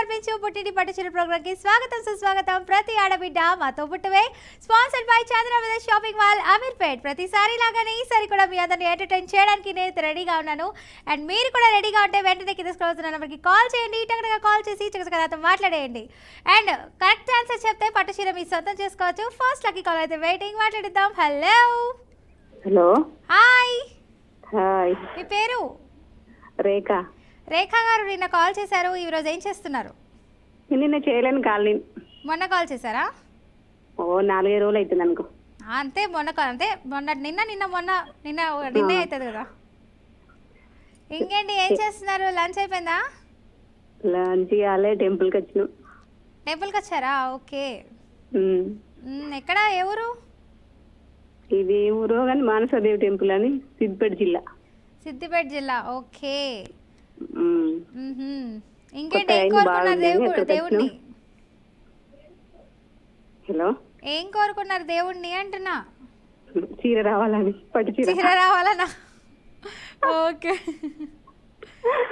సమర్పించు పుట్టింటి పట్టుచీర ప్రోగ్రామ్ కి స్వాగతం సుస్వాగతం. ప్రతి ఆడబిడ్డ మాతో పుట్టువే. Sponsored by Chandravada shopping mall Ameerpet. ప్రతిసారి లాగానే ఈసారి కూడా మీ అందరిని ఎంటర్టైన్ చేయడానికి నేను రెడీగా ఉన్నాను. అండ్ మీరు కూడా రెడీగా ఉంటే వెంటనే కింద స్క్రోల్ అవుతున్న నెంబర్కి కాల్ చేయండి. టకటగా కాల్ చేసి చకచక మాట్లాడేయండి. అండ్ కరెక్ట్ ఆన్సర్ చెప్తే పట్టుచీర మీ సొంతం చేసుకోవచ్చు. ఫస్ట్ లక్కీ కాల్ అయితే వెయిటింగ్. మాట్లాడిద్దాం. Hello hello. హాయ్. హాయ్. మీ పేరు? రేఖ. రేఖ గారు నిన్న కాల్ చేశారు. ఈరోజు ఏం చేస్తున్నారు? నిన్న చేయలేను కాల్. మొన్న కాల్ చేశారా? ఓ 4 రోజులు అవుతుంది అనుకో. అంతే మొన్న కాల్ అంటే నిన్న అవుతుంది కదా. ఇంకేంటి ఏం చేస్తున్నారు? లంచ్ అయిపోయిందా? లంచ్ కాలే, టెంపుల్కి వచ్చినాం. టెంపుల్కి వచ్చారా? ఓకే. ఎక్కడ? ఏ ఊరు? ఇది ఊరో కానీ మానసదేవి టెంపుల్ అని, సిద్దిపేట జిల్లా. సిద్దిపేట జిల్లా. ఓకే. ఇంకేంటి ఏం కోరుకున్నారు దేవుణ్ణి? హలో, ఏం కోరుకున్నారు దేవుణ్ణి అంటున్నా? చీర రావాలని. పట్టు చీర రావాలనా? ఓకే,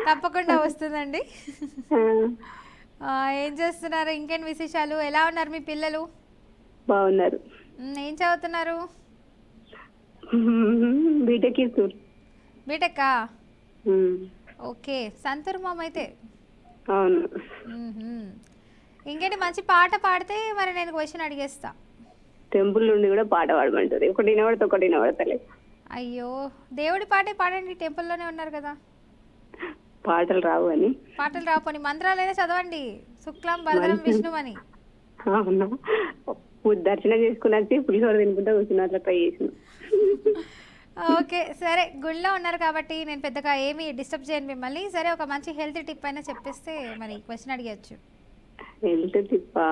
తప్పకుండా వస్తుందండి. ఏం చేస్తున్నారు? ఇంకేంటి విశేషాలు? ఎలా ఉన్నారు మీ పిల్లలు? బాగున్నారు. ఏం చదువుతున్నారు? బీటెక్. బీటెక్కా? ఓకే, సంతూర్ మామ అయితే. అవును. ఇంకేంటి మంచి పాట పాడితే మరి నేను క్వశ్చన్ అడిగేస్తా. టెంపుల్ నుండి కూడా పాట పాడమంటుంది. ఒకటి వినబడితే ఒకటి వినబడతలే. అయ్యో, దేవుడి పాటే పాడండి. టెంపుల్లోనే ఉన్నారు కదా. పాటలు రావు అని. పాటలు రాపోని మంత్రాలైనా చదవండి. శుక్లం భరధరం విష్ణు అని. అవునా, దర్శనం చేసుకుని వచ్చి పులిహోర తినుకుంటా కూర్చున్నా, అట్లా ట్రై చేసిన. ఓకే, సరే. గుళ్ళో ఉన్నారు కాబట్టి నేను పెద్దగా ఏమీ డిస్టర్బ్ చేయను మిమ్మల్ని. సరే, ఒక మంచి హెల్త్ టిప్ అయినా చెప్పేస్తే మరి క్వశ్చన్ అడిగచ్చు. హెల్త్ టిప్పా?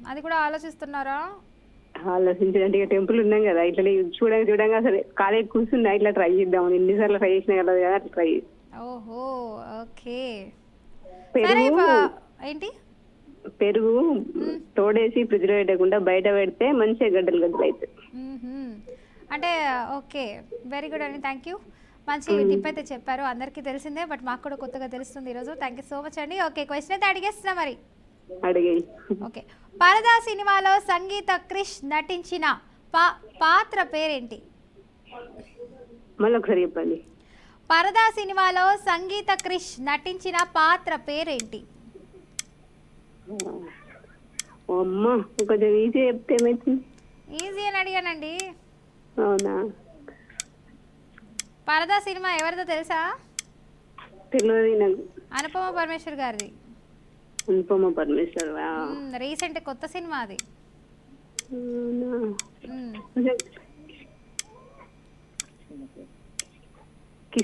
అది కూడా ఆలోచిస్తున్నారా? ఆలోచించడానికి టెంపుల్ ఉన్నాం కదా, ఇట్లా చూడంగా అసలు కాలేజ్ కూర్చున్నా, ఇట్లా ట్రై చేద్దాం. ఎన్నిసార్లు ట్రై చేసినా కదా, అట్లా ట్రై చేసి. ఓహో, ఓకే. ఏంటి? పెరుగు తోడేసి ఫ్రిడ్జ్ లో పెట్టకుండా బయట పెడితే మంచిగా గడ్డలు అవుతాయి. అంటే ఓకే, వెరీ గుడ్ అండి. Thank you. మంచి టిప్ అయితే చెప్పారు. అందరికీ తెలిసిందే, బట్ మాకు కూడా కొత్తగా తెలుస్తుంది ఈరోజు. థ్యాంక్ యూ సో మచ్ అండి. ఓకే, క్వశ్చన్ అయితే అడిగేస్తున్నా మరి. ఓకే, పరదా సినిమాలో సంగీత క్రిష్ నటించిన పాత్ర పేరేంటి? మళ్ళీ ఒకసారి చెప్పండి. పరదా సినిమాలో సంగీత క్రిష్ నటించిన పాత్ర పేరేంటి? అమ్మా, కొంచెం ఈజీ చెప్తే ఏమైతుంది? ఈజీ అని అడిగానండి. అవునా? పరదా సినిమా ఎవరిదో తెలుసా? తెలియదు నాకు. అనుపమ పరమేశ్వర్ గారిది. అనుపమ పరమేశ్వర్ రీసెంట్ కొత్త సినిమా అది.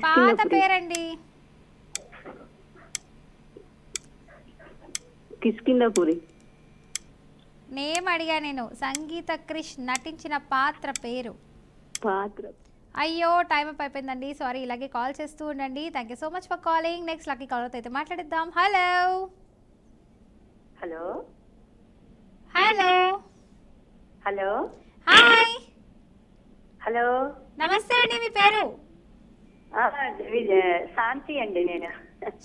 పాత పేరండి. కిష్కింధపురి. నేమ్ అడిగా నేను. సంగీత క్రిష్ నటించిన పాత్ర పేరు. అయ్యో, టైం అప్ అయిపోయిందండి. సారీ. ఇలాగే కాల్ చేస్తూ ఉండండి. Thank you so much for calling. Next lucky call అయితే మాట్లాడిద్దాం. Hello. Hello. Hello. Hello. Hi. Hello. నమస్తే అండి. మీ పేరు? శాంతి అండి. నేను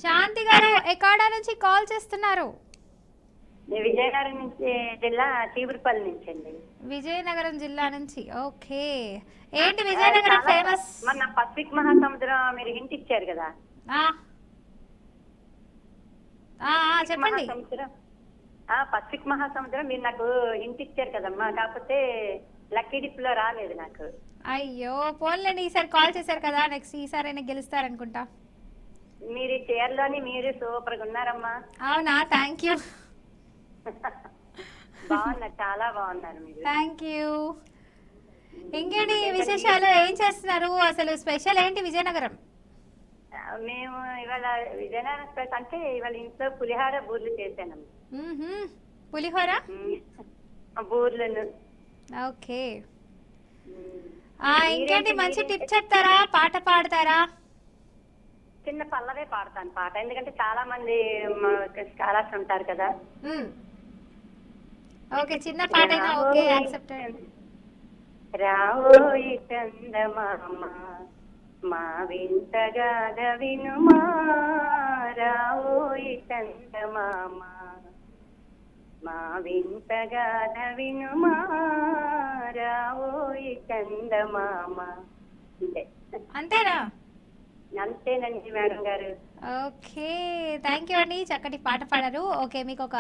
శాంతి గారు ఎక్కడ నుంచి కాల్ చేస్తున్నారు? విజయనగరం నుంచి జిల్లా, చీపురుపల్లి నుంచి అండి. విజయనగరం జిల్లా నుంచి. ఓకే. ఏంటి విజయనగరం ఫేమస్? మన పసిఫిక్ మహాసముద్రం మీరు హింట్ ఇచ్చారు కదా. చెప్పండి. పసిఫిక్ మహాసముద్రం మీరు నాకు హింట్ ఇచ్చారు కదమ్మా, కాకపోతే లక్కీ డిప్ లో రాలేదు నాకు. అయ్యో, పోన్లేండి. ఈసారి కాల్ చేశారు కదా, నెక్స్ట్ ఈసారి అయినా గెలుస్తారనుకుంటా. మీరు చీరలోని మీరు సూపర్ గా ఉన్నారమ్మా. అవునా? Thank you. బాగున్నారు, చాలా బాగున్నారు మీరు. Thank you. ఇంకేంటి విశేషాలు? ఏం చేస్తున్నారు? అసలు స్పెషల్ ఏంటి విజయనగరం? మేము ఇవాళ విజయనగరం స్పెషల్ అంటే ఇవాళ ఇంట్లో పులిహోర బూర్లు చేశాను. పులిహోర బూర్లను. ఓకే. ఇంకేంటి మంచి టిప్ చెప్తారా? పాట పాడతారా? చిన్న పల్లవే పాడతాను పాట, ఎందుకంటే చాలా మంది స్కాలర్స్ ఉంటారు కదా. ఓకే, చిన్న పాటైనా ఓకే, యాక్సెప్టెడ్. రావోయి చందమామ మా వింతగాథ వినుమా, రావోయి చందమామ మా వింతగాథ వినుమా రావోయి చందమామ. అంతే అంతేనా? అంతేనండి మేడం గారు. ఓకే, థ్యాంక్ యూ అండి, చక్కటి పాట పాడారు. ఓకే, మీకు ఒక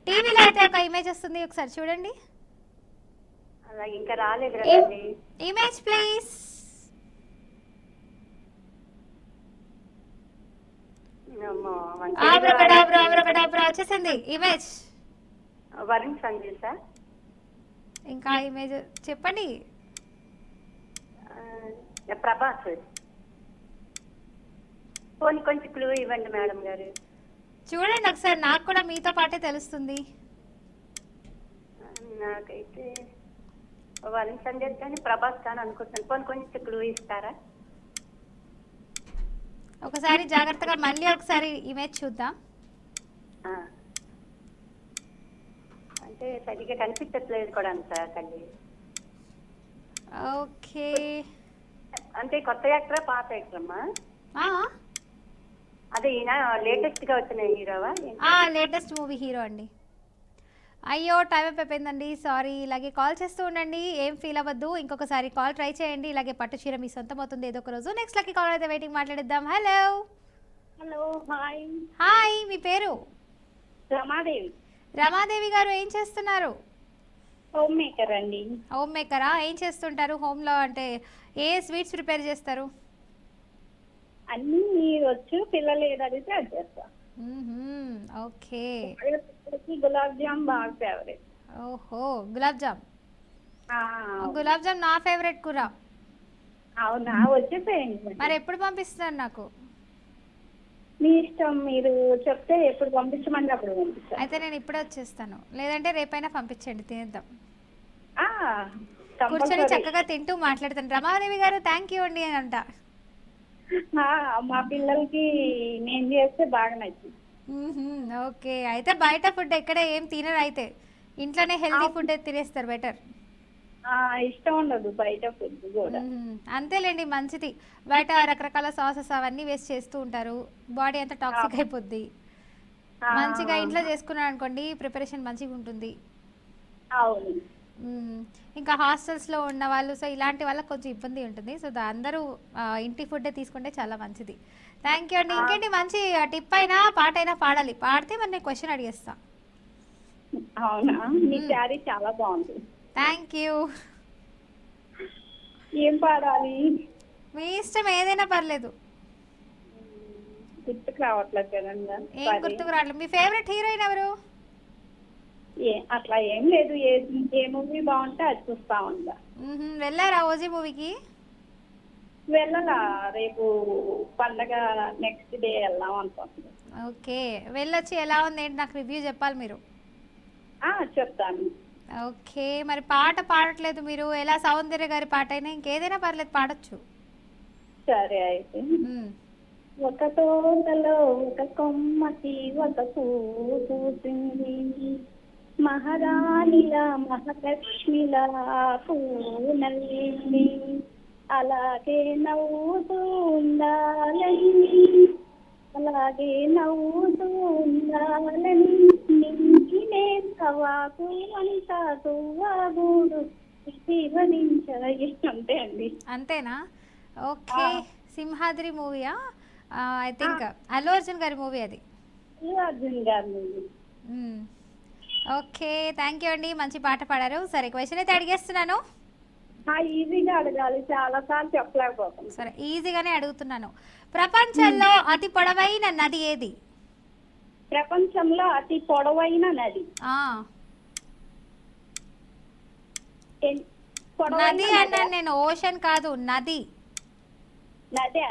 టీవీలో అయితే ఒక ఇమేజ్ వస్తుంది, ఒకసారి చూడండి. అలా ఇంకా రాలేదు కదండి. Image please. అమ్మో, వచ్చేసింది ఇమేజ్. వరుణ్ సంజయ్ సార్. ఇంకా ఇమేజ్ చెప్పండి. ప్రభాస్. పోనీ కొంచెం క్లూ ఇవ్వండి మేడం గారు. చూడండి ఒకసారి, నాకు కూడా మీతో పాటే తెలుస్తుంది. నాకైతే వరుణ్ సంజయ్ కానీ ప్రభాస్ కానీ అనుకుంటున్నాను. పోనీ కొంచెం క్లూ ఇస్తారా? ఒకసారి జాగ్రత్తగా మళ్ళీ ఒకసారి ఇమేజ్ చూద్దాం. అంటే సరిగ్గా కనిపించట్లేదు కూడా సార్ తల్లి. ఓకే, అంటే కొత్త యాక్టరా పాత యాక్టరమ్మా? ఆ అదే ఈయన లేటెస్ట్ గా వచ్చిన హీరోవా? లేటెస్ట్ మూవీ హీరో అండి. అయ్యో, టైం అయిపోయిందండి, సారీ. ఇలాగే కాల్ చేస్తూ ఉండండి, ఏం ఫీల్ అవ్వద్దు. ఇంకొకసారి కాల్ ట్రై చేయండి. ఇలాగే పట్టు చీర మీ సొంతం అవుతుంది ఏదో ఒక రోజు. నెక్స్ట్ లక్కీ కాల్ అయితే వెయిటింగ్, మాట్లాడిద్దాం. హలో. Hello, hi. హాయ్, మీ పేరు? రమాదేవి. రమాదేవి గారు, ఏం చేస్తున్నారు? హోమ్ మేకర్ అండి. హోమ్ మేకరా? ఏం చేస్తుంటారు హోమ్లో? అంటే ఏ స్వీట్స్ ప్రిపేర్ చేస్తారు? అన్ని వచ్చు, పిల్లలు ఏది అడిగితే అది చేస్తా. ఓకే. గులాబ్ జామ్ బాగా ఫేవరెట్. ఓహో, గులాబ్ జామ్. గులాబ్ జామ్ నా ఫేవరెట్ కూర. అవునా, వచ్చేసేయండి. మరి ఎప్పుడు పంపిస్తున్నారు నాకు? మీ ఇష్టం, మీరు చెప్తే ఎప్పుడు పంపించమంటే అప్పుడు పంపిస్తాను. అయితే నేను ఇప్పుడే వచ్చేస్తాను, లేదంటే రేపైనా పంపించండి, తినేద్దాం. కూర్చొని కంపల్సరీ. చక్కగా తింటూ మాట్లాడతాను. రమాదేవి గారు, థ్యాంక్ యూ అండి అని అంట. మా పిల్లలకి నేను చేస్తే బాగా నచ్చింది. ఓకే, అయితే బయట ఫుడ్ ఎక్కడ ఏం తినరు, అయితే ఇంట్లోనే హెల్తీ ఫుడ్ తినేస్తారు, బెటర్. ఇష్టం ఉండదు బయట ఫుడ్ కూడా. అంతేలేండి, మంచిది. బయట రకరకాల సాసెస్ అవన్నీ వేస్ట్ చేస్తూ ఉంటారు, బాడీ అంతా టాక్సిక్ అయిపోద్ది. మంచిగా ఇంట్లో చేసుకున్నాడు అనుకోండి, ప్రిపరేషన్ మంచిగా ఉంటుంది. అవును. ఇంకా హాస్టల్స్లో ఉన్న వాళ్ళు, సో ఇలాంటి వాళ్ళకి కొంచెం ఇబ్బంది ఉంటుంది. సో అందరూ ఇంటి ఫుడ్డే తీసుకుంటే చాలా మంచిది. థ్యాంక్ యూ అండి. ఇంకేంటి, మంచి టిప్ అయినా పాట అయినా పాడాలి, పాడితే మరి నేను క్వశ్చన్ అడిగేస్తా. అవునా, మీ శారీ చాలా బాగుంది. Thank you. ఏం పాడాలి? మీ ఇష్టం, ఏదైనా పర్లేదు. గుర్తుకు రావట్లేదు కదండి. ఏం గుర్తుకు రావట్లేదు. మీ ఫేవరెట్ హీరోయిన్ ఎవరు? అట్లా ఏం లేదు, ఏ మూవీ బాగుంటే అది చూస్తా ఉంటా. వెళ్ళారా ఓజీ మూవీకి? వెళ్ళలా, రేపు పండగ నెక్స్ట్ డే వెళ్దాం అనుకుంటున్నాను. ఓకే, వెళ్ళొచ్చి ఎలా ఉంది ఏంటి నాకు రివ్యూ చెప్పాలి మీరు. చెప్తాను. ఓకే, మరి పాట పాడట్లేదు మీరు, ఎలా? సౌందర్య గారి పాట అయినా ఇంకేదైనా పర్లేదు, పాడొచ్చు. సరే అయితే. ఒక తోటలో ఒక కొమ్మకి ఒక పువ్వు పూసింది, మహారాణిలా మహాలక్ష్మిలా పువ్వు నల్లింది, అలాగే నవ్వుతూ ఉండాలని, అలాగే నవ్వుతూ ఉండాలని, నింగినే సవాకు అంతా తువ్వాగూడు అంతే అండి. అంతేనా? ఓకే, సింహాద్రి మూవీయా? ఐ థింక్ అల్లు అర్జున్ గారి మూవీ అది. అల్లు అర్జున్ గారి మూవీ. ఓకే, థ్యాంక్ యూ అండి, మంచి పాట పాడారు. సరే, క్వశ్చన్ అయితే అడిగేస్తున్నాను. ఈజీగా అడగాలి, చాలా సార్లు చెప్పలేకపోతాను. సరే, ఈజీగానే అడుగుతున్నాను. ప్రపంచంలో అతి పొడవైన నది ఏది? ప్రపంచంలో అతి పొడవైన నది నది అన్నాను నేను, ఓషన్ కాదు, నది. నదా?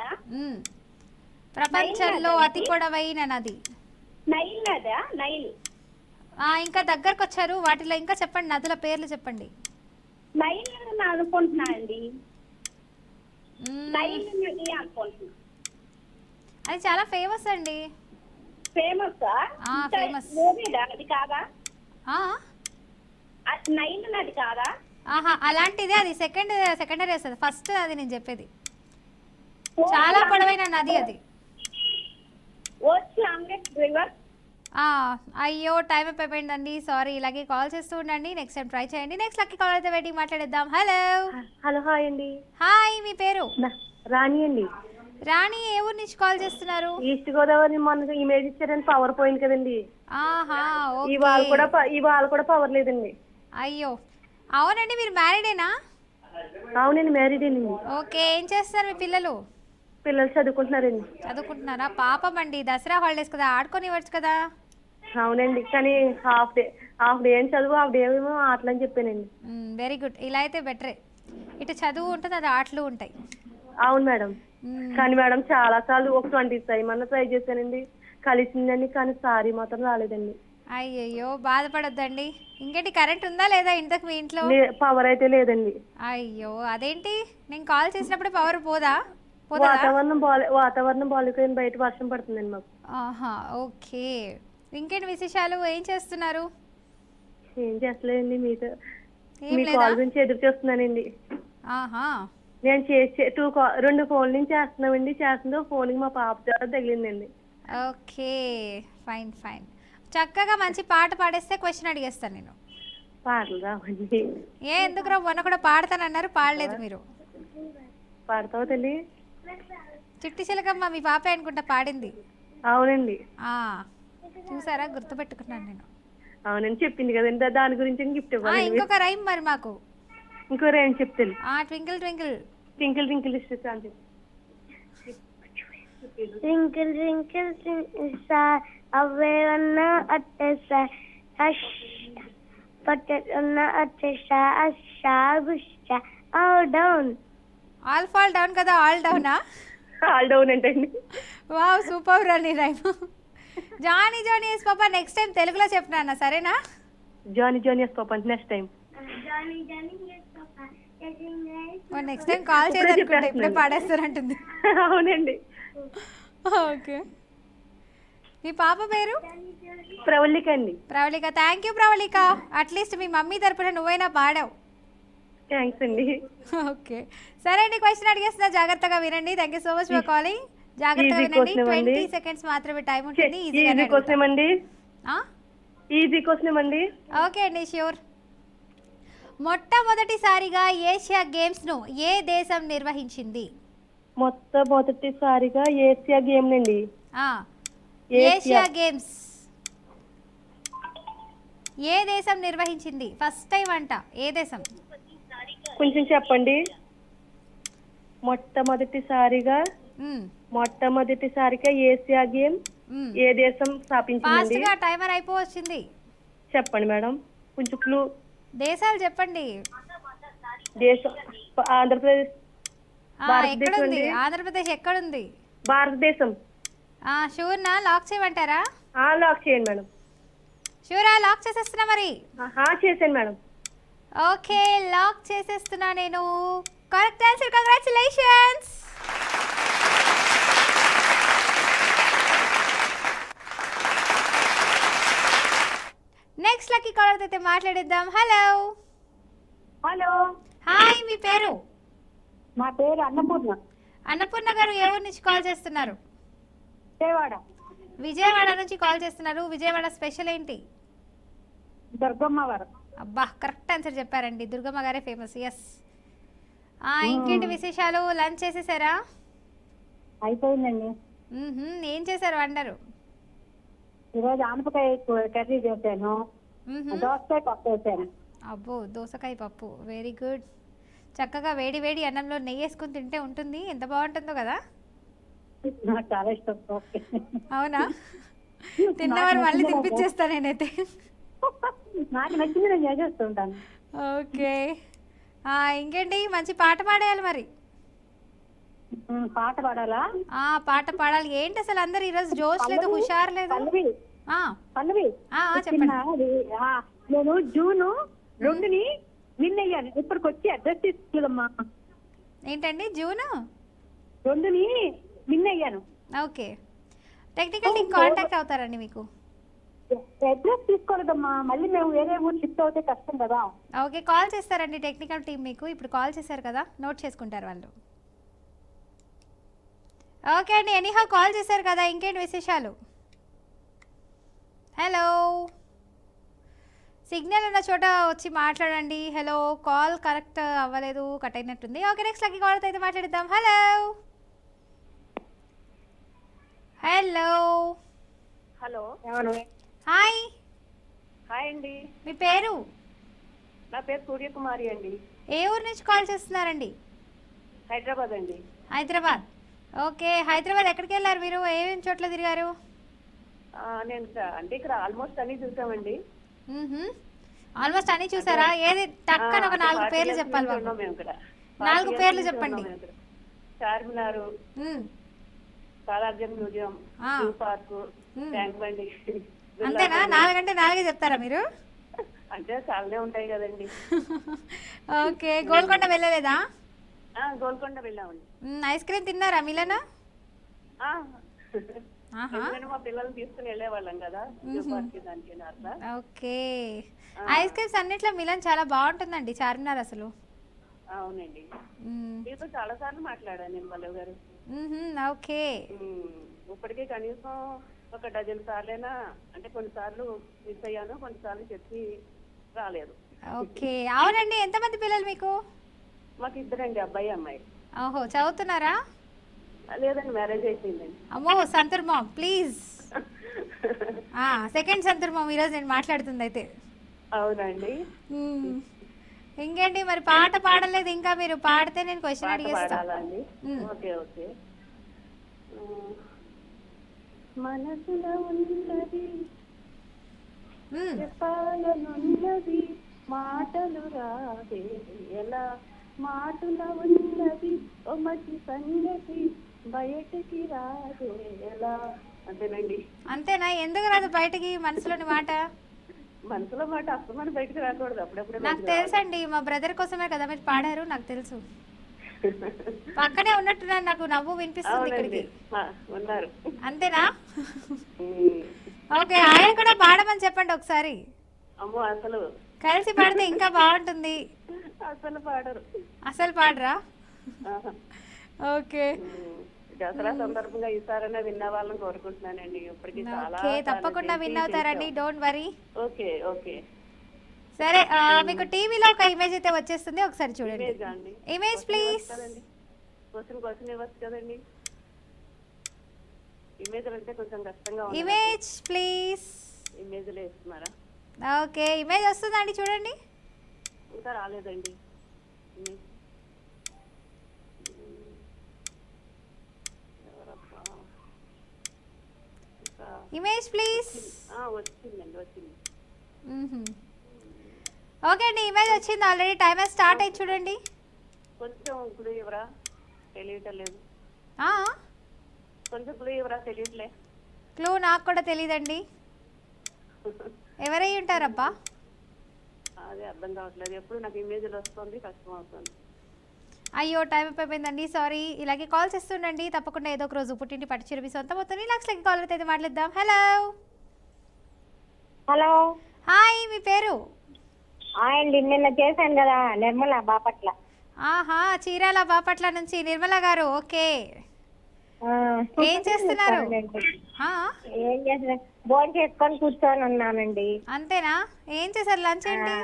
ప్రపంచంలో అతి పొడవైన నది నైల్ నదా? నైల్. ఇంకా దగ్గరకు వచ్చారు. వాటిలో ఇంకా చెప్పండి, నదుల పేర్లు చెప్పండి. నైల్ అనుకుంటున్నా అండి. నైల్ నది అనుకుంటున్నా. అది చాలా ఫేమస్ అండి. ఫేమస్? ఫేమస్. అది కాదా? నైల్ నది కాదా? అలాంటిదే, అది సెకండరీ వస్తుంది. ఫస్ట్ అది నేను చెప్పేది చాలా పొడవైన నది అది. Oats omelette rivers. అయ్యో టైం అయిపోయిందండి, సారీ. ఇలాగే కాల్ చేస్తూ ఉండండి, నెక్స్ట్ టైం ట్రై చేయండి. నెక్స్ట్ లక్కీ కాల్ అయితే వెయిటింగ్, మాట్లాడేద్దాం. హలో. హలో హాయ్ అండి. హాయ్, మీ పేరు? రాణి అండి. రాణి, ఏ ఊరు నుంచి కాల్ చేస్తున్నారు? ఈస్ట్ గోదావరి మొన్న ఇమేజ్ ఇచ్చారని పవర్ పోయింది కదండి. ఆహా, ఇవాళ కూడా పవర్ లేదండి. అయ్యో, అవునండి. మీరు మ్యారీడేనా? అవునండి, మ్యారీడ్ అండి. ఓకే, ఏం చేస్తారు మీ పిల్లలు? పిల్లలు చదువుకుంటున్నారండి. చదువుకుంటున్నారా? పాపం అండి, దసరా హాలిడేస్ కదా, ఆడుకొని ఇవ్వచ్చు కదా. అవునండి, కానీ హాఫ్ డే అని చదువు, హాఫ్ డే ఏమో ఆటలు అని చెప్పానండి. వెరీ గుడ్, ఇలా అయితే బెటరే. ఇటు చదువు ఉంటుంది, అది ఆటలు ఉంటాయి. అవును మేడం. కానీ మేడం చాలా సార్లు ఒక 20 టైం అన్న ట్రై చేశానండి, కలిసిందండి, కానీ సారీ మాత్రం రాలేదండి. అయ్యయ్యో, బాధపడొద్దండి. ఇంకేంటి, కరెంట్ ఉందా లేదా ఇంతకు మీ ఇంట్లో? పవర్ అయితే లేదండి. అయ్యో, అదేంటి, నేను కాల్ చేసినప్పుడు పవర్ పోదా? వాతావరణం బాగాలేకపోయింది, బయట వర్షం పడుతుందండి మాకు. ఆహా, ఓకే. ఇంకేంటి విశేషాలు, ఏం చేస్తున్నారు? ఏం చేస్తలేదండి, మీతో ఏం మీ లేదా? కాల్ గురించి ఎదురు చూస్తున్నానండి. ఆహా, నేను 2 ఫోన్ల నుంచి చేస్తుందో ఫోన్కి మా పాప ద్వారా తగిలిందండి. Okay, fine fine. చక్కగా మంచి పాట పాడేస్తే క్వశ్చన్ అడిగేస్తాను నేను. పాటలు రావండి. ఎందుకురా, మొన్న కూడా పాడతానన్నారు, పాడలేదు మీరు. పాడతావు తల్లి? చిట్టి చిలకమ్మ మీ పాపే అనుకుంటా పాడింది. అవునండి. చూసారా, గుర్తుపెట్టుకున్నాను నేను. అవునండి, చెప్పింది కదండి, దాని గురించి గిఫ్ట్ ఇవ్వాలి. ఇంకొక రైమ్ మరి మాకు. ఇంకో రైమ్ చెప్తాను. ట్వింకిల్ ట్వింకిల్ ట్వింకిల్ ట్వింకిల్ ఇస్తాను. Twinkle, twinkle, twinkle star, away on at the star, hush, but on at the star, a star, bush, all down. All fall down కదా, ఆల్ డౌనా? All down ఏంటండి? Wow, super రండి rhyme. Johnny Johnny yes papa, next time తెలుగులో చెప్పినా, సరేనా? Johnny Johnny yes papa next time. Johnny, Johnny, yes, Papa. Next time call చేయదనుకుంటే ఇప్పుడే పాడేస్తారంటుంది. అవునండి. ఓకే, మీ పాప పేరు? ప్రవళిక అండి. Pravalika. Thank you Pravalika, at least మీ మమ్మీ తరపున నువ్వైనా పాడావు. థ్యాంక్స్ అండి. ఓకే, సరే అండి, క్వశ్చన్ అడిగేస్తున్నా, జాగ్రత్తగా వినండి. Thank you so much for calling. జాగ్రత్తగా వినండి, 20 seconds మాత్రమే టైం ఉంటుంది. ఈజీ క్వశ్చన్ అండి. ఈజీ క్వశ్చన్ అండి. ఓకే అండి, ష్యూర్. మొట్టమొదటిసారిగా ఏషియా గేమ్స్ ను ఏ దేశం నిర్వహించింది? మొట్టమొదటిసారిగా ఏషియా గేమ్ అండి. ఏషియా గేమ్స్ ఏ దేశం నిర్వహించింది? ఫస్ట్ టైం అంట, ఏ దేశం? కొంచెం చెప్పండి. మొట్టమొదటిసారిగా ఏషియా గేమ్ ఏ దేశం స్థాపించింది? ఫాస్ట్ గా, టైమర్ అయిపోవచ్చింది. చెప్పండి మేడం, కొంచెం క్లూ. దేశాలు చెప్పండి. దేశం ఆంధ్రప్రదేశ్. ఎక్కడుంది ఆంధ్రప్రదేశ్? ఎక్కడుంది? భారతదేశం. షూర్నా, లాక్ చేయమంటారా? లాక్ చేయండి మేడం. షూరా, లాక్ చేసేస్తున్నా మరి. చేశాను మేడం. ఓకే, లాక్ చేసేస్తున్నా నేను. Correct answer, congratulations. Next lucky caller అయితే మాట్లాడేద్దాం. హలో. హలో. హాయ్, మీ పేరు? నా పేరు అన్నపూర్ణ. అన్నపూర్ణ గారు, ఏ ఊరు నుంచి కాల్ చేస్తున్నారు? విజయవాడ. విజయవాడ నుంచి కాల్ చేస్తున్నారు. విజయవాడ స్పెషల్ ఏంటి? దుర్గమ్మవారు. అబ్బా, కరెక్ట్ ఆన్సర్ చెప్పారండి, దుర్గమ్మ గారే ఫేమస్. ఎస్. ఇంకేంటి విశేషాలు, లంచ్ చేసేసారా? అయిపోయిందండి. ఏం చేశారు వండరు? ఈరోజు ఆనపకాయ కర్రీ చేశాను, దోసకాయ పప్పు వేసాను. అబ్బో, దోసకాయ పప్పు, వెరీ గుడ్. చక్కగా వేడి వేడి అన్నంలో నెయ్యి వేసుకుని తింటే ఉంటుంది, ఎంత బాగుంటుందో కదా. నాకు చాలా ఇష్టం. అవునా? తిన్నవారు మళ్ళీ తినిపించేస్తా నేనైతే. నాకు నచ్చింది నేను చేసేస్తూ ఉంటాను. ఓకే, ఇంకేంటి, మంచి పాట పాడేయాలి మరి. పాట పాడాలా? పాట పాడాలి. ఏంటి అసలు అందరు ఈరోజు జోష్ లేదు, హుషారు లేదు. పల్లవి, చెప్పండి. నేను జూన్ 2ని విన్ అయ్యాను. ఇప్పటికి వచ్చి అడ్రస్ తీసుకోలేదమ్మా. ఏంటండి, జూన్ 2ని విన్ అయ్యాను. ఓకే, టెక్నికల్ టీం కాంటాక్ట్ అవుతారండి మీకు. అడ్రస్ తీసుకోలేదమ్మా, మళ్ళీ మేము వేరే ఊరు షిఫ్ట్ అవుతే కష్టం కదా. ఓకే, కాల్ చేస్తారండి టెక్నికల్ టీం మీకు. ఇప్పుడు కాల్ చేశారు కదా, నోట్ చేసుకుంటారు వాళ్ళు. ఓకే అండి, ఎనీహౌ కాల్ చేశారు కదా, ఇంకేంటి విశేషాలు? హలో, సిగ్నల్ ఉన్న చోట వచ్చి మాట్లాడండి. హలో, కాల్ కరెక్ట్ అవ్వలేదు, కట్ అయినట్టుంది. ఓకే, నెక్స్ట్ లక్కీ కాల్తో అయితే మాట్లాడిద్దాం. Hello hello hello hi, hi అండి, మీ పేరు? నా పేరు సూర్యకుమారి అండి, ఏ ఊరు నుంచి కాల్ చేస్తున్నారండి? హైదరాబాద్ అండి. హైదరాబాద్. ఓకే, హైదరాబాద్ ఎక్కడికి వెళ్ళారు మీరు? ఏమేమి చోట్ల తిరిగారు? నేను అంటే ఇక్కడ ఆల్మోస్ట్ అన్ని చూసామండి. ఆల్మోస్ట్ అన్ని చూసారా? ఏది టక్కన ఒక 4 పేర్లు చెప్పాలి బాబు. ఉన్నాం మేము ఇక్కడ. 4 పేర్లు చెప్పండి. చార్మినార్, మ్మ్. Salarjung museum, zoo park, Tank Bund. అంతేనా? 4 అంటే 4 చెప్తారా మీరు? అంటే చాలానే ఉంటాయి కదండి. ఓకే, గోల్కొండ వెళ్ళలేదా? గోల్కొండ వెళ్ళామండి. ఐస్ క్రీమ్ తిన్నారా మిలనా? ఎందుకంటే మా పిల్లల్ని తీసుకుని వెళ్ళేవాళ్ళం కదా జూ పార్క్ దానికి అట్లా. ఓకే, ఐస్ క్రీమ్స్ అన్నిట్లో మిలన్ చాలా బాగుంటుందండి, చార్మినార్ అసలు. అవునండి, మీతో చాలా సార్లు మాట్లాడాను నేను పల్లవి గారు. ఓకే, ఇప్పటికే కనీసం ఒక డజన్ సార్లైనా, అంటే కొన్నిసార్లు మిస్ అయ్యాను, కొన్నిసార్లు చెప్పి రాలేదు. ఓకే, అవునండి. ఎంతమంది పిల్లలు మీకు? మాకు 2 అండి, అబ్బాయి అమ్మాయి. ఓహో, చదువుతున్నారా? లేదండి, మ్యారేజ్ అయిపోయిందండి. అమ్మో, Santoor mom please. Second Santoor mom ఈరోజు నేను మాట్లాడుతుంది అయితే. అవునండి. ఇంకేంటి మరి, పాట పాడలేదు ఇంకా? మీరు పాడితే నేను క్వశ్చన్ అడిగేస్తా. పాడాలండి? Okay okay. మనసులో ఉన్నది చెప్పాలనున్నది, మాటలు రాదే ఎలా, మాటలో ఉన్నది ఓ మంచి సంగతి, బయటికి రాదే ఎలా. అంతేనండి. అంతేనా? ఎందుకు రాదు బయటికి మనసులోని మాట? మనసులో మాట అసలు మన బయటకు రాకూడదు, అప్పుడప్పుడు. నాకు తెలుసండి, మా బ్రదర్ కోసమే కదా మీరు పాడారు, నాకు తెలుసు. పక్కనే ఉన్నట్టున్నారు, నాకు నవ్వు వినిపిస్తుంది ఇక్కడికి. ఉన్నారు. అంతేనా? ఓకే, ఆయన కూడా పాడమని చెప్పండి ఒకసారి. అమ్మో, అసలు కలిసి పాడితే ఇంకా బాగుంటుంది. అసలు పాడరు. అసలు పాడరా? ఓకే, దసరా సందర్భంగా ఈసారైనా విన్న వాళ్ళని కోరుకుంటున్నానండి. ఇప్పటికి చాలా తప్పకుండా విన్ అవుతారండి, డోంట్ వరీ. Okay okay. సరే, మీకు టీవీలో ఒక ఇమేజ్ అయితే వచ్చేస్తుంది, ఒకసారి చూడండి. Image please. క్వశ్చన్ ఇవ్వచ్చు కదండి. ఇమేజ్ అంటే కొంచెం కష్టంగా ఉంది. Image please. ఇమేజ్లో వేస్తున్నారా? ఓకే, ఇమేజ్ వస్తుందండి, చూడండి. ఇంకా రాలేదండి. Image please. వచ్చిందండి, వచ్చింది. ఓకే అండి, ఇమేజ్ వచ్చింది ఆల్రెడీ. టైమర్ స్టార్ట్ అయ్యి చూడండి. కొంచెం క్లూ ఇవ్వరా? తెలియటం లేదు. కొంచెం క్లూ ఇవ్వరా? తెలియట్లే. క్లూ నాకు కూడా తెలియదండి. ఎవరై ఉంటారబ్బా? అదే అర్థం కావట్లేదు. ఎప్పుడు నాకు ఇమేజ్లు వస్తుంది, కష్టం అవుతుంది. అయ్యో, టైం అయిపోయిందండి, సారీ. ఇలాగే కాల్ చేస్తుండండి, తప్పకుండా ఏదో ఒక రోజు పుట్టింటి పట్టు చిరుమి సొంతం అవుతుంది. లక్షలకి కాల్ అయితే మాట్లాడదాం. హలో హలో, హాయ్, మీ పేరు? అండి నిన్న చేశాను కదా, నిర్మల బాపట్ల. ఆహా, చీరాల బాపట్ల నుంచి నిర్మల గారు. ఓకే, ఏం చేస్తున్నారు? ఏం చేస్తున్నా, భోజనం చేసుకొని కూర్చొని ఉన్నానండి. అంతేనా? ఏం చేశారు లంచ్ ఏంటి?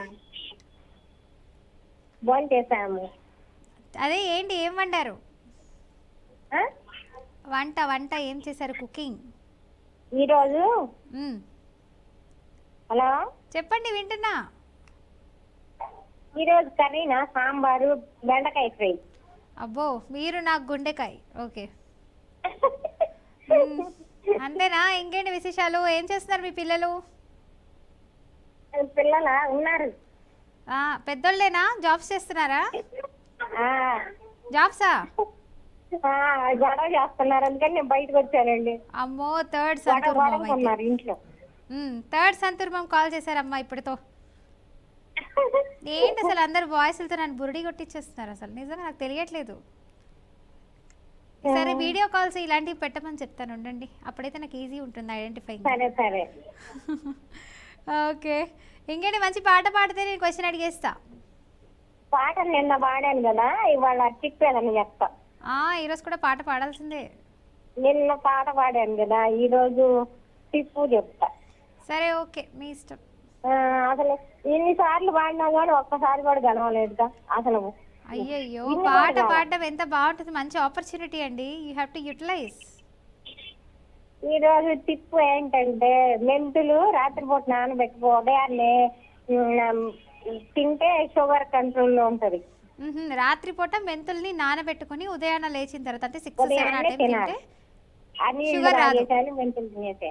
భోజనం చేశాము. అదే ఏంటి, ఏం వండారు? వంట ఏం చేశారు? కుకింగ్ ఈరోజు. హలో, చెప్పండి, వింటున్నా. ఈరోజు కర్రీనా, సాంబారు, బెండకాయ ఫ్రై. అబ్బో, మీరు నాకు గుండెకాయ. ఓకే, అంతేనా? ఇంకేంటి విశేషాలు? ఏం చేస్తున్నారు మీ పిల్లలు? పిల్లలా ఉన్నారు. పెద్దోళ్ళేనా? జాబ్స్ చేస్తున్నారా? జాబ్సా? గొడవ చేస్తున్నారు, అందుకని నేను బయటకు వచ్చానండి. అమ్మో, థర్డ్ సంతూర్ మామ్ ఇంట్లో. థర్డ్ సంతూర్ మామ్ కాల్ చేశారమ్మా ఇప్పటితో. ఏంటి అసలు అందరు వాయిస్లతో నన్ను బురిడి కొట్టించేస్తున్నారు, అసలు నిజంగా నాకు తెలియట్లేదు. సరే, వీడియో కాల్స్ ఇలాంటివి పెట్టమని చెప్తాను, ఉండండి. అప్పుడైతే నాకు ఈజీ ఉంటుంది ఐడెంటిఫైయింగ్. సరే సరే. ఓకే, ఇంకేంటి? మంచి పాట పాడితే నేను క్వశ్చన్ అడిగేస్తా. పాట నిన్న పాడాను కదా, ఇవాళ చిక్కేదని చెప్తా. ఈరోజు కూడా పాట పాడాల్సిందే. నిన్న పాట పాడాను కదా ఈ రోజు టిప్పు చెప్తా. సరే ఓకే మీ ఇష్టం. అసలు ఎన్నిసార్లు పాడినా కానీ ఒక్కసారి కూడా గెలవలేదుగా అసలు. అయ్యయ్యో, పాట పాడడం ఎంత బాగుంటుంది, మంచి ఆపర్చునిటీ అండి, యూ హ్యావ్ టు యూటిలైజ్. ఈ రోజు టిప్పు ఏంటంటే మెంతులు రాత్రిపూట నానబెట్టుకో, ఉదయాన్నే తింటే షుగర్ కంట్రోల్లో ఉంటది. రాత్రిపూట మెంతుల్ని నానబెట్టుకుని ఉదయాన్న లేచిన తర్వాత అంటే 6-7 ఆ ఉదయాన్నే టైం తింటే తినాలి. అన్ని షుగర్ రాదు. తాగేసాను మెంతులు తినేసే.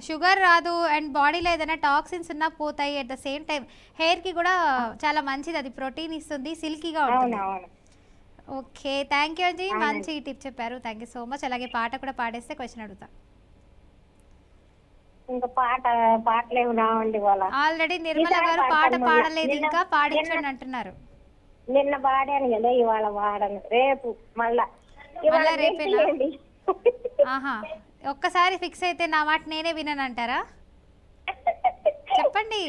షుగర్ రాదు అండ్ బాడీలో ఏదైనా టాక్సిన్స్ ఉన్నా పోతాయి. At the same time hair కి కూడా చాలా మంచిది, అది ప్రోటీన్ ఇస్తుంది, సిల్కీగా ఉంటుంది. అవునవును. ఓకే, థ్యాంక్ యూ అండి, మంచి టిప్ చెప్పారు, థ్యాంక్ యూ సో మచ్. అలాగే పాట కూడా పాడేస్తే క్వశ్చన్ అడుగుతా. ఇంకా పాటలేవు రావండి వాళ్ళ. ఆల్రెడీ నిర్మల గారు పాట పాడలేదు, ఇంకా పాడించండి అంటున్నారు. నిన్న పాడాను కదా, ఇవాళ పాడను, రేపు మళ్ళా. ఇవాళ మళ్ళా రేపేనా? చేయండి. ఆహా, ఒక్కసారి ఫిక్స్ అయితే నా మాట నేనే వినను అంటారా? చెప్పండి.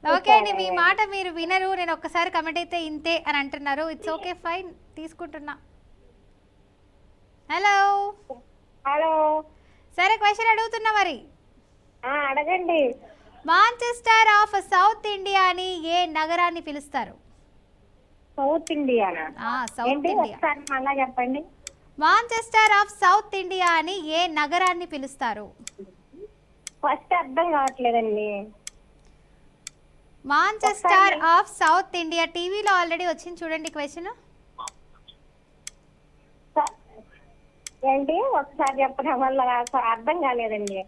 ఓకే అండి, మీ మాట మీరు వినరు, నేను ఒక్కసారి కమెంట్ అయితే ఇంతే అని అంటున్నారు. ఇట్స్ ఓకే, ఫైన్, తీసుకుంటున్నా. Hello hello. సరే, క్వశ్చన్ అడుగుతున్నా మరి. అడగండి. మాంచెస్టర్ ఆఫ్ సౌత్ ఇండియాని ఏ నగరాన్ని పిలుస్తారు? South Indiana? సౌత్ ఏంటి ఇండియా. ఒకసారి మళ్ళా చెప్పండి. మాంచెస్టర్ ఆఫ్ సౌత్ ఇండియా అని ఏ నగరాన్ని పిలుస్తారు? ఫస్ట్ అర్థం కావట్లేదండి. మాంచెస్టర్ ఆఫ్ సౌత్ ఇండియా, టీవీలో ఆల్రెడీ వచ్చింది చూడండి క్వశ్చన్. ఏంటి ఒకసారి చెప్పడం వల్ల అర్థం కాలేదండి.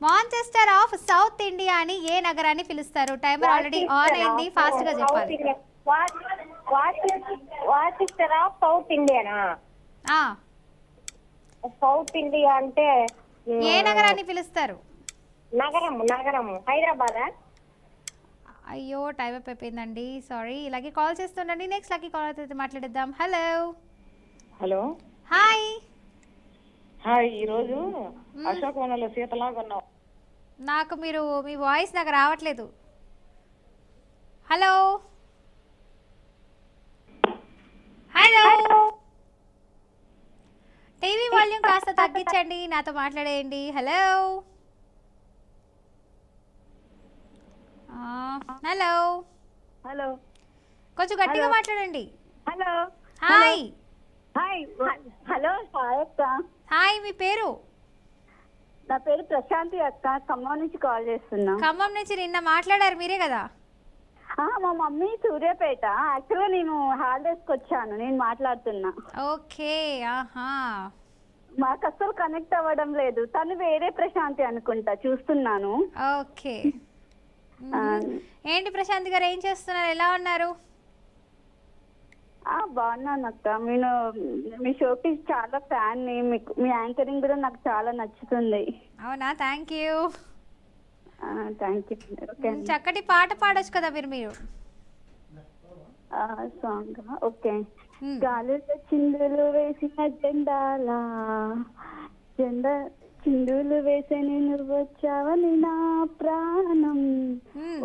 మాంచెస్టర్ ఆఫ్ సౌత్ ఇండియా అని ఏ నగరాన్ని పిలుస్తారు? టైమర్ ఆల్రెడీ ఆన్ అయింది, ఫాస్ట్ గా చెప్పాలి. Manchester of south Indiana? South India అంటే ఏ నగరాన్ని పిలుస్తారు? నగరం హైదరాబాద్. అయ్యో, టైం అయిపోయిందండి, సారీ. ఇలాగే కాల్ చేస్తుండండి, నెక్స్ట్ లక్కీ కాల్ అయితే మాట్లాడేద్దాం. హలో. Hello, hi. హాయ్. ఈరోజు అశోకవనంలో సీతలాగా ఉన్నావు. నాకు మీ వాయిస్ నాకు రావట్లేదు. హలో హలో, టీవీ వాల్యూమ్ కాస్త తగ్గించండి, నాతో మాట్లాడేయండి. హలో హలో హలో కొంచెం గట్టిగా మాట్లాడండి. Hello hi. Hi. Hello hi అక్క. హాయ్, మీ పేరు? నా పేరు ప్రశాంతి అక్క, ఖమ్మం నుంచి కాల్ చేస్తున్నా. ఖమ్మం నుంచి నిన్న మాట్లాడారు మీరే కదా? మా మమ్మీ సూర్యాపేట. యాక్చువల్గా నేను హాలిడేస్కి వచ్చాను, నేను మాట్లాడుతున్నా. ఓకే, ఆహా. మాకు అస్సలు కనెక్ట్ అవ్వడం లేదు, తను వేరే ప్రశాంతి అనుకుంటా, చూస్తున్నాను. ఓకే. ఏంటి ప్రశాంత్ గారు, ఏం చేస్తున్నారు, ఎలా ఉన్నారు? బాగున్నాను అక్క. నేను మీ షోకి చాలా ఫ్యాన్ ని, మీ యాంకరింగ్ కూడా నాకు చాలా నచ్చుతుంది. అవునా, thank you. Thank you. Okay. చక్కటి పాట పాడొచ్చు కదా మీరు. Song okay. గాలిలో చిందులు వేసిన జెండాలా, చిందులు వేసే నువ్వు వచ్చావని నా ప్రాణం,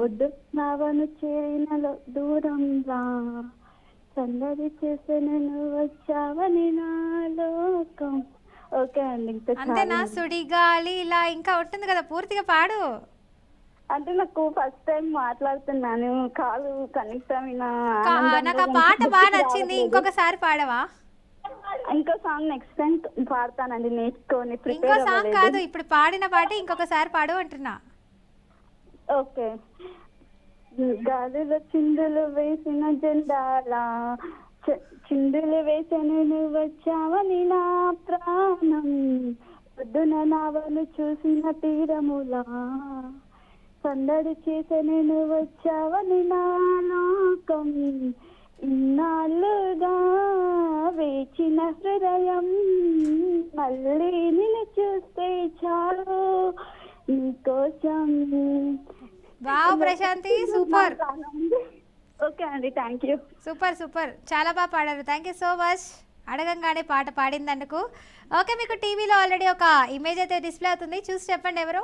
వద్దు నావను చేరిన దూరంలా, సందడి చేసే నువ్వు వచ్చావని నా లోకం. ఓకే అండి, అంతేనా? సుడిగాలి ఇలా ఇంకా ఉంటుంది కదా, పూర్తిగా పాడు. అంటే నాకు ఫస్ట్ టైం మాట్లాడుతున్నాను, కాలు కనెక్ట్ అయినా. నాకు ఆ పాట బాగా నచ్చింది, ఇంకొకసారి పాడవా? ఇంకో సాంగ్ నెక్స్ట్ టైం పాడతానండి, నేర్చుకొని. ఇంకో సాంగ్ కాదు, ఇప్పుడు పాడిన పాట ఇంకొకసారి పాడు అంటున్నా. ఓకే. గాలిలో చిందులు వేసిన జెండాలా, చిందులు వేసను నువ్వు వచ్చావని నా ప్రాణం, పొద్దున నావను చూసిన తీరములా, సందడి చేసను నువ్వు వచ్చావని నా లోకం, ఇన్నాళ్ళుగా వేచిన హృదయం మళ్ళీ నిన్ను చూస్తే చాలు నీకోసం. Wow Prashanti, super. ఓకే అండి, థ్యాంక్ యూ. సూపర్ సూపర్, చాలా బాగా పాడారు, థ్యాంక్ యూ సో మచ్. అడగంగానే పాట పాడిందందుకు. ఓకే, మీకు టీవీలో ఆల్రెడీ ఒక ఇమేజ్ అయితే డిస్ప్లే అవుతుంది, చూసి చెప్పండి ఎవరు.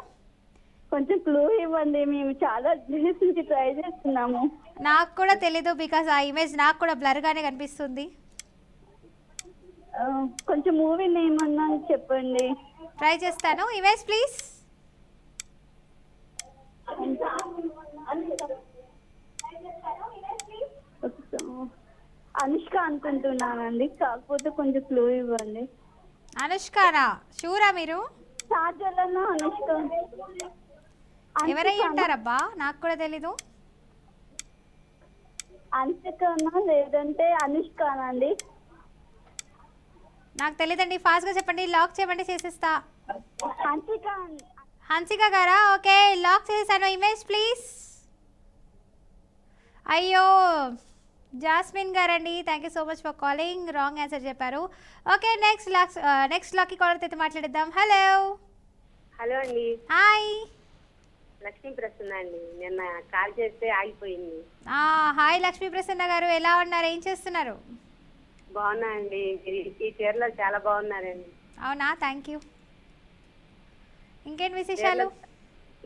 కొంచెం క్లూ ఇవ్వండి, మేము చాలా డేస్ నుంచి ట్రై చేస్తున్నాము. నాకు కూడా తెలీదు, బికాస్ ఆ ఇమేజ్ నాకు కూడా బ్లర్గానే కనిపిస్తుంది. కొంచెం మూవీ నేమ్ అన్నా చెప్పండి. ట్రై చేస్తాను. Image please. అనుష్క అనుకుంటున్నానండి, కాకపోతే కొంచెం క్లూ ఇవ్వండి. అనుష్కానా? షూరా మీరు? చార్జర్లను అనుష్క. ఎవరై ఉంటారబ్బా, నాకు కూడా తెలీదు. అంశకనా లేదంటే అనుష్కానండి. నాకు తెలియదండి, ఫాస్ట్గా చెప్పండి. లాక్ చేయమంటే చేసేస్తా. హన్సిక. హన్సిక గారా? ఓకే, లాక్ చేసేసాను. Image please. అయ్యో, జాస్మిన్ గారండి, thank you so much for calling. Wrong answer చెప్పారు. ఓకే, నెక్స్ట్ లాక్కి కాలర్ అయితే మాట్లాడిద్దాం. హలో. హలో అండి, హాయ్. లక్ష్మీ ప్రసన్న అండి. నిన్న కాల్ చేస్తే ఆగిపోయింది. హాయ్ లక్ష్మీ ప్రసన్న గారు, ఎలా ఉన్నారు? ఏం చేస్తున్నారు? బాగున్నా అండి. ఈ చీరలో చాలా బాగున్నారండి. అవునా, థ్యాంక్ యూ. ఇంకేంటి విశేషాలు?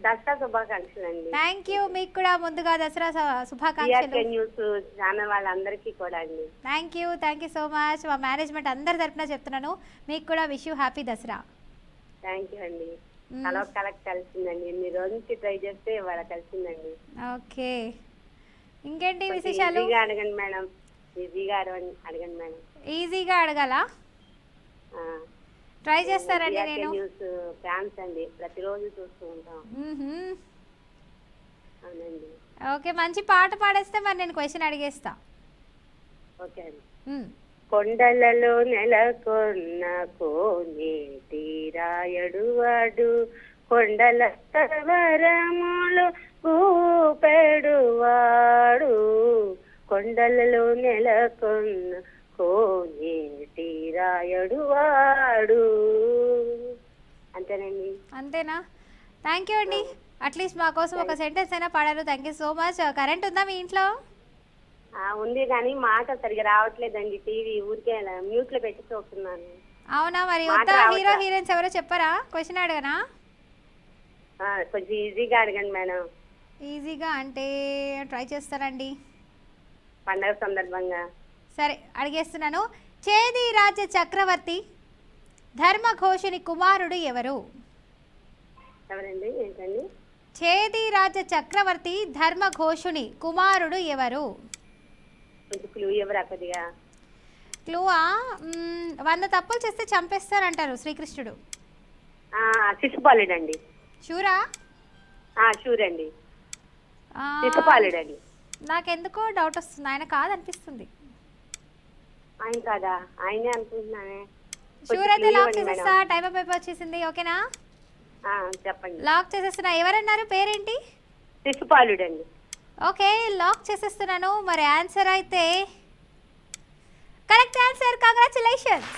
దసరా శుభాకాంక్షలు అండి. Thank you. మీకు కూడా ముందుగా దసరా శుభాకాంక్షలు. న్యూస్ ఛానల్ వాళ్ళందరికీ కూడా అండి. Thank you so much. మా మేనేజ్మెంట్ అందరి తరపున చెప్తున్నాను, మీకు కూడా wish you happy Dasara. Thank you అండి. కలెక్ట్ కలిసిందండి. ఎన్ని రోజుల నుంచి ట్రై చేస్తే ఇవాళ కలిసిందండి. ఓకే, ఇంకేంటి విశేషాలు? ఈజీగా అడగండి మేడం, ఈజీగా అడగండి మేడం. ఈజీగా అడగాలా? ట్రై చేస్తారండి. నేను న్యూస్ ఫ్యాన్స్ అండి, ప్రతిరోజు చూస్తూ ఉంటాం. అవునండి. ఓకే, మంచి పాట పాడేస్తే మరి నేను క్వశ్చన్ అడిగేస్తా. ఓకే అండి. కొండలలో నెలకొన్న కోనేటి రాయడు వాడు, కొండల వరములు కూపెడు వాడు, కొండలలో నెలకొన్న కోనేటి రాయడు వాడు. అంతేనండి. అంతేనా? థ్యాంక్ యూ అండి. అట్లీస్ట్ మా కోసం ఒక సెంటెన్స్ అయినా పాడారు. Thank you so much. Current ఉందా మీ ఇంట్లో? ఉంది కానీ మాట సరిగా రావట్లేదండి. టీవీ ఊరికే మ్యూట్ లో పెట్టి చూస్తున్నాను. అవునా? మరి వద్దా? హీరో హీరోయిన్స్ ఎవరో చెప్పరా? క్వశ్చన్ అడగనా? కొంచెం ఈజీగా అడగండి మేడం. ఈజీగా అంటే ట్రై చేస్తానండి, పండగ సందర్భంగా. సరే, అడిగేస్తున్నాను. చేది రాజ్య చక్రవర్తి ధర్మఘోషుని కుమారుడు ఎవరు? ఎవరండి? ఏంటండి? చేది రాజ్య చక్రవర్తి ధర్మఘోషుని కుమారుడు ఎవరు? కొంచెం క్లూ ఎవరా కొద్దిగా? క్లూవా? 100 తప్పులు చేస్తే చంపేస్తారంటారు శ్రీకృష్ణుడు. శిశుపాలుడండి. షూరా? షూర్ అండి, శిశుపాలుడండి. నాకెందుకో డౌట్ వస్తుంది, ఆయన కాదనిపిస్తుంది. ఆయన కాదా? ఆయనే అనుకుంటున్నానే. షూర్ అయితే లాక్ చేసేస్తా. టైం అప్ వచ్చేసింది. ఓకేనా? చెప్పండి. లాక్ చేసేస్తున్నా. ఎవరన్నారు? పేరేంటి? శిశుపాలుడండి. ఓకే, లాక్ చేసేస్తున్నాను. మరి ఆన్సర్ అయితే కరెక్ట్ ఆన్సర్. కంగ్రాచులేషన్స్.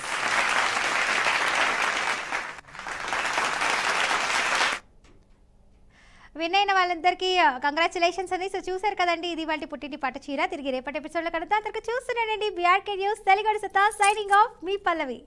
విన్ అయిన వాళ్ళందరికీ కంగ్రాచులేషన్స్ అని. సో చూసారు కదండి, ఇది వాళ్ళ పుట్టింటి పట్టు చీర. తిరిగి రేపటి ఎపిసోడ్లో కలుద్దాం. అందరికీ చూస్తున్నానండి. BRK news Telugu signing off, మీ పల్లవి.